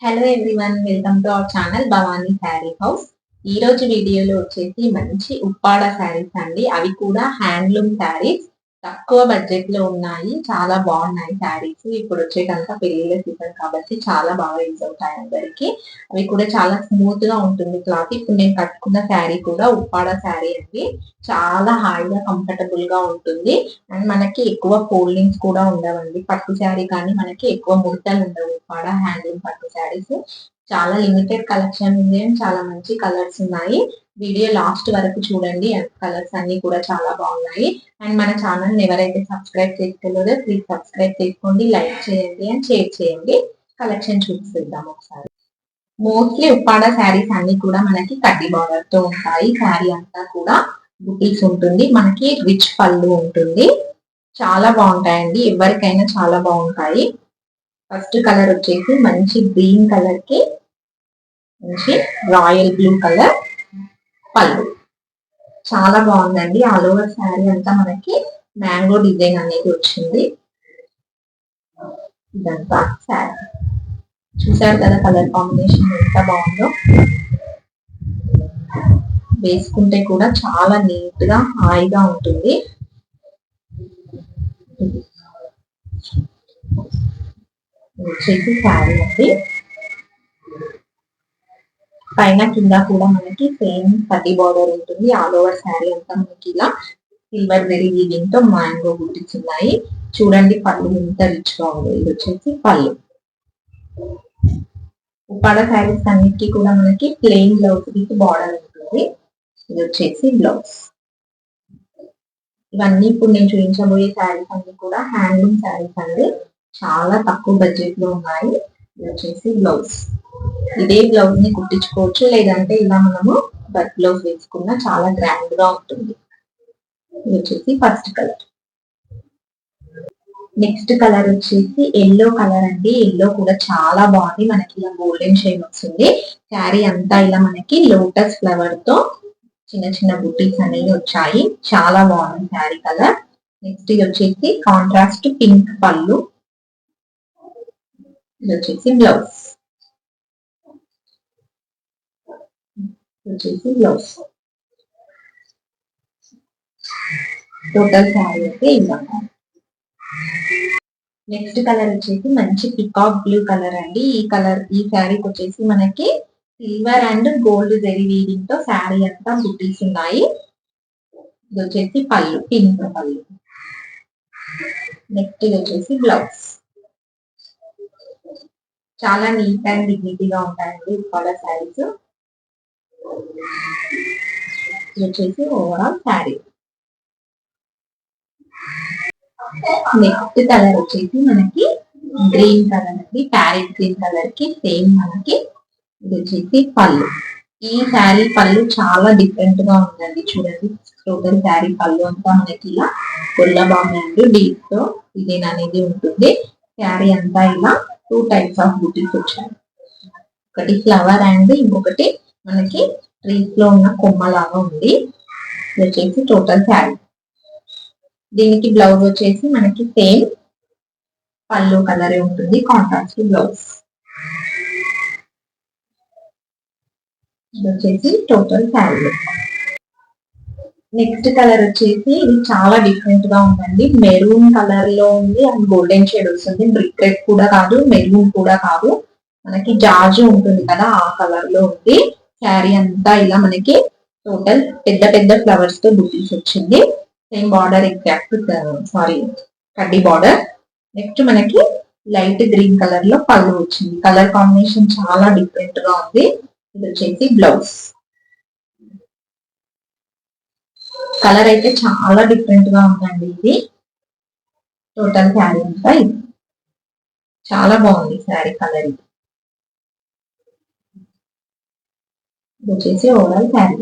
Hello everyone, welcome to our channel Bhavani sari house. ఈ రోజు వీడియోలో వచ్చేసి మంచి ఉప్పాడ శారీస్ అండి. అవి కూడా హ్యాండ్లూమ్ శారీస్, తక్కువ బడ్జెట్ లో ఉన్నాయి. చాలా బాగున్నాయి శారీస్. ఇప్పుడు వచ్చేటంతా పెళ్లిళ్ళ సీజన్ కాబట్టి చాలా బాగా యూజ్ అవుతాయి అందరికి. అవి కూడా చాలా స్మూత్ గా ఉంటుంది క్లాత్. ఇప్పుడు నేను కట్టుకున్న శారీ కూడా ఉప్పాడ శారీ అండి. చాలా హాయిగా కంఫర్టబుల్ గా ఉంటుంది. అండ్ మనకి ఎక్కువ ఫోల్డింగ్స్ కూడా ఉండవండి. పట్టు శారీ కానీ మనకి ఎక్కువ ముడతలు ఉండవు. ఉప్పాడ హ్యాండ్లూమ్ పట్టు శారీస్ చాలా లిమిటెడ్ కలెక్షన్ ఉంది అండ్ చాలా మంచి కలర్స్ ఉన్నాయి. వీడియో లాస్ట్ వరకు చూడండి. కలర్స్ అన్ని కూడా చాలా బాగున్నాయి. అండ్ మన ఛానల్ ఎవరైతే సబ్స్క్రైబ్ చేసుకోలేదో ప్లీజ్ సబ్స్క్రైబ్ చేసుకోండి, లైక్ చేయండి అండ్ షేర్ చేయండి. కలెక్షన్ చూపిద్దాం ఒకసారి. మోస్ట్లీ ఉప్పాడ శారీస్ అన్ని కూడా మనకి కడ్డీ బార్డర్ తో ఉంటాయి. శారీ అంతా కూడా బుటీస్ ఉంటుంది. మనకి రిచ్ పళ్ళు ఉంటుంది. చాలా బాగుంటాయండి, ఎవరికైనా చాలా బాగుంటాయి. ఫస్ట్ కలర్ వచ్చేసి మంచి గ్రీన్ కలర్ కి మంచి రాయల్ బ్లూ కలర్ పళ్ళు. చాలా బాగుందండి. ఆల్ ఓవర్ శారీ అంతా మనకి మ్యాంగో డిజైన్ అనేది వచ్చింది. ఇదంతా శారీ చూసారు కదా, కలర్ కాంబినేషన్ ఎంత బాగుందో. వేసుకుంటే కూడా చాలా నీట్ గా హాయిగా ఉంటుంది. వచ్చేసి శారీ అండి. పైన కింద కూడా మనకి సేమ్ కడ్డీ బార్డర్ ఉంటుంది. ఆల్ ఓవర్ శారీ అంతా మనకి ఇలా సిల్వర్ జరీ వీవింగ్ తో మ్యాంగో బుటీస్ ఉన్నాయి. చూడండి పళ్ళు ఎంత రిచ్ గా ఉంది. ఇది వచ్చేసి పళ్ళు. ఉప్పాడ శారీస్ అన్నిటికీ కూడా మనకి ప్లెయిన్ బ్లౌజ్ విత్ బార్డర్ ఉంటుంది. ఇది వచ్చేసి బ్లౌజ్. ఇవన్నీ ఇప్పుడు నేను చూపించబోయే శారీస్ అన్ని కూడా హ్యాండ్లూమ్ శారీస్ అండి. చాలా తక్కువ బడ్జెట్ లో ఉన్నాయి. ఇది వచ్చేసి బ్లౌజ్. ఇదే బ్లౌజ్ ని కుట్టించుకోవచ్చు, లేదంటే ఇలా మనము బట్ బ్లౌజ్ వేసుకున్న చాలా గ్రాండ్ గా ఉంటుంది. ఇది వచ్చేసి ఫస్ట్ కలర్. నెక్స్ట్ కలర్ వచ్చేసి ఎల్లో కలర్ అండి. ఎల్లో కూడా చాలా బాగుంది. మనకి ఇలా గోల్డెన్ షేడ్ వస్తుంది. శారీ అంతా ఇలా మనకి లోటస్ ఫ్లవర్ తో చిన్న చిన్న బుటీస్ అనేవి వచ్చాయి. చాలా బాగుంది శారీ కలర్. నెక్స్ట్ ఇది వచ్చేసి కాంట్రాస్ట్ పింక్ పళ్ళు. ఇది వచ్చేసి బ్లౌజ్. వచ్చేసి బ్లౌజ్. టోటల్ శారీ అయితే ఇలా. నెక్స్ట్ కలర్ వచ్చేసి మంచి పికాక్ బ్లూ కలర్ అండి. ఈ శారీకి వచ్చేసి మనకి silver and gold zari weaving తో శారీ అంతా బుటీస్ ఉన్నాయి. ఇది వచ్చేసి పళ్ళు, పింక్ పళ్ళు. నెక్స్ట్ ఇది వచ్చేసి బ్లౌజ్. చాలా నీట్ అండ్ డిగ్నిటీగా ఉంటాయండి ఉప్పాడ శారీస్. ఇది వచ్చేసి ఓవరాల్ శారీ. నెక్స్ట్ కలర్ వచ్చేసి మనకి గ్రీన్ కలర్ అండి. ప్యారెట్ గ్రీన్ కలర్ కి సేమ్ మనకి ఇది వచ్చేసి పళ్ళు. ఈ శారీ పళ్ళు చాలా డిఫరెంట్ గా ఉందండి. చూడండి, టోటల్ శారీ పళ్ళు అంతా మనకి ఇలా గొల్లబామ్ అండ్ డీప్ తో డిజైన్ అనేది ఉంటుంది. శారీ అంతా ఇలా 2 టైప్స్ ఆఫ్ బుటీస్ వచ్చాయి. ఒకటి ఫ్లవర్ అండ్ ఇంకొకటి మనకి ట్రీస్ లో ఉన్న కొమ్మ లాగా ఉంది. ఇది వచ్చేసి టోటల్ శారీ. దీనికి బ్లౌజ్ వచ్చేసి మనకి సేమ్ పళ్ళు కలరే ఉంటుంది, కాంట్రాస్ట్ బ్లౌజ్. ఇది వచ్చేసి టోటల్ శారీ. నెక్స్ట్ కలర్ వచ్చేసి ఇది చాలా డిఫరెంట్ గా ఉందండి. మెరూన్ కలర్ లో ఉంది అండ్ గోల్డెన్ షేడ్ వస్తుంది. బ్రిక్ రెడ్ కూడా కాదు, మెరూన్ కూడా కాదు, మనకి జాజు ఉంటుంది కదా ఆ కలర్ లో ఉంది. శారీ అంతా ఇలా మనకి టోటల్ పెద్ద పెద్ద ఫ్లవర్స్ తో బుటీస్ వచ్చింది. సేమ్ బార్డర్ ఎగ్జాక్ట్ కడ్డీ బార్డర్. నెక్స్ట్ మనకి లైట్ గ్రీన్ కలర్ లో పళ్ళు వచ్చింది. కలర్ కాంబినేషన్ చాలా డిఫరెంట్ గా ఉంది. ఇది వచ్చేసి బ్లౌజ్. కలర్ అయితే చాలా డిఫరెంట్ గా ఉందండి. ఇది టోటల్ శారీ అంతా ఇది చాలా బాగుంది శారీ కలర్. ఇది వచ్చేసి ఓవరాల్ శారీ.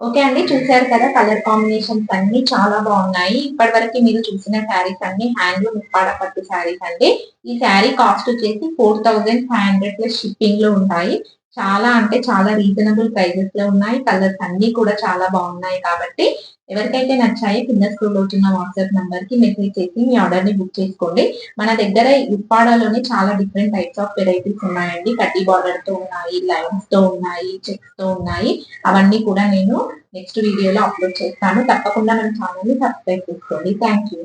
ఓకే అండి, చూసారు కదా కలర్ కాంబినేషన్స్ అన్ని చాలా బాగున్నాయి. ఇప్పటి వరకు మీరు చూసిన శారీస్ అన్ని హ్యాండ్లూమ్ ఉప్పాడ పట్టు శారీస్ అండి. ఈ శారీ కాస్ట్ వచ్చేసి 4500 ప్లస్ షిప్పింగ్ లో ఉంటాయి. చాలా అంటే చాలా రీజనబుల్ ప్రైజెస్ లో ఉన్నాయి. కలర్స్ అన్ని కూడా చాలా బాగున్నాయి కాబట్టి ఎవరికైతే నచ్చాయో కింద స్క్రోల్ అవుతున్న వాట్సాప్ నంబర్ కి మెసేజ్ చేసి మీ ఆర్డర్ ని బుక్ చేసుకోండి. మన దగ్గర ఉప్పాడలోనే చాలా డిఫరెంట్ టైప్స్ ఆఫ్ వెరైటీస్ ఉన్నాయండి. కడ్డీ బార్డర్ తో ఉన్నాయి, లైన్స్ తో ఉన్నాయి, చెక్స్ తో ఉన్నాయి. అవన్నీ కూడా నేను నెక్స్ట్ వీడియోలో అప్లోడ్ చేస్తాను. తప్పకుండా మన ఛానల్ ని సబ్స్క్రైబ్ చేసుకోండి. Thank you.